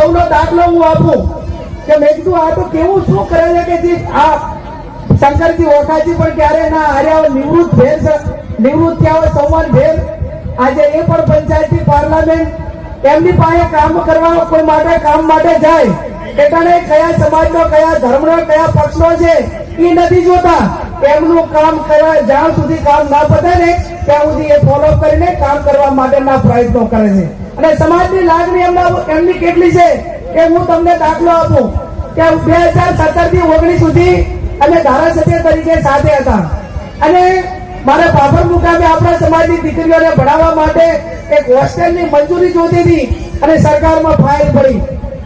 સૌનો દાખલો હું આપું કે મેં કીધું આ તો કેવું શું કરે છે કે જે આ શંકરજી ઓખાજી પણ ક્યારે ના હાર્યા નિવૃત્ત ભેર નિવૃત્ત થયા હોય સંવાદ ભેર આજે એ પણ પંચાયતી પાર્લામેન્ટ એમની પાસે કામ કરવા કોઈ માટે કામ માટે જાય એટલે કયા સમાજનો કયા ધર્મનો કયા પક્ષનો છે એ નથી જોતા એમનું કામ કરવા જ્યાં સુધી કામ ના પતે ને ત્યાં સુધી એ ફોલો કરીને કામ કરવા માટેના પ્રયત્નો કરે છે અને સમાજની લાગણી એમની કેટલી છે કે હું તમને દાખલો આપું કે 2017 થી 19 સુધી અમે ધારાસભ્ય તરીકે સાથે હતા અને મારે બાબર મુકામે આપણા સમાજની દીકરીઓને ભણાવવા માટે એક હોસ્ટેલની મંજૂરી જોતી હતી અને સરકારમાં ફાઇલ પડી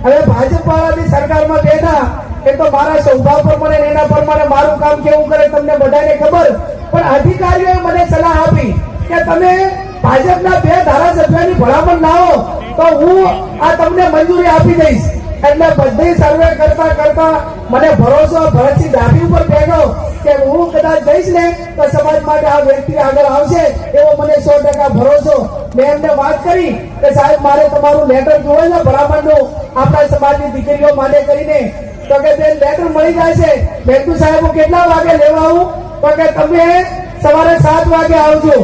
હવે ભાજપ વાળાની સરકારમાં બેઠા એ તો મારા સ્વભાવ પ્રમાણે એના પ્રમાણે મારું કામ કેવું કરે તમને બધાને ખબર પણ અધિકારીઓએ મને સલાહ આપી કે તમે ભાજપના 2 ધારાસભ્યોની ભલામણ લાવો તો હું આ તમને મંજૂરી આપી દઈશ એટલે બધી સર્વે કરતા કરતા મને ભરોસો ભરતસિંહ ડાભી ઉપર બેઠો કે હું કદાચ જઈશ ને તો સમાજ માટે આ વ્યક્તિ આગળ આવશે એવો મને 100% ભરોસો મેં એમને વાત કરી કે સાહેબ મારે તમારું લેટર જોવે છે ભલામણનું આપણા સમાજની દીકરીઓ માટે કરીને તો કે બેન લેટર મળી જશે મેં કીધું સાહેબ હું કેટલા વાગે લેવા આવું તો કે તમે સવારે 7 વાગે આવજો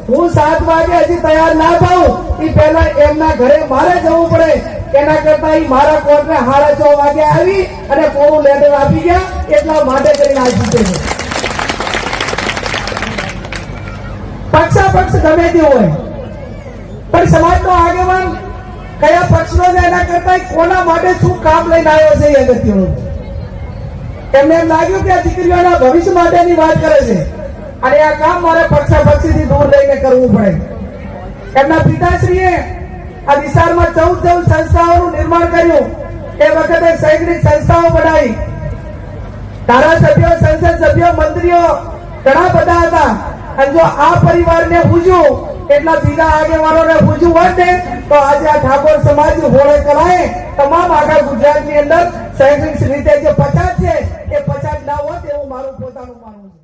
હું 7 વાગે હજી તૈયાર ના થાઉં એ પહેલા એમના ઘરે મારે જવું પડે એના કરતા મારા કોર્ટને 6:30 વાગે આવી અને પૂરું લેટર આપી ગયા એટલા માટે કરીને આ જીતે છે પક્ષાપક્ષ ગમે તે હોય પણ સમાજનો આગેવાન કયા પક્ષનો છે એના કરતા કોના માટે શું કામ લઈને આવ્યો છે એ અગત્યનું એમને એમ લાગ્યું કે આ દીકરીઓના ભવિષ્ય માટેની વાત કરે છે અને આ કામ મારે પક્ષાપક્ષીથી દૂર લઈને કરવું પડે એમના પિતાશ્રીએ આ વિસ્તારમાં 14 સંસ્થાઓનું નિર્માણ કર્યું એ વખતે શૈક્ષણિક સંસ્થાઓ બનાવી ધારાસભ્યો સંસદ સભ્યો મંત્રીઓ ઘણા બધા હતા અને જો આ પરિવારને પૂછ્યું એટલા બીજા આગેવાનોને પૂછ્યું હોત ને તો આજે આ ઠાકોર સમાજ હોળે કરાએ તમામ આખા ગુજરાતની અંદર શૈક્ષણિક રીતે જે 50 છે એ 50 ના હોત એવું મારું પોતાનું માનવું છે।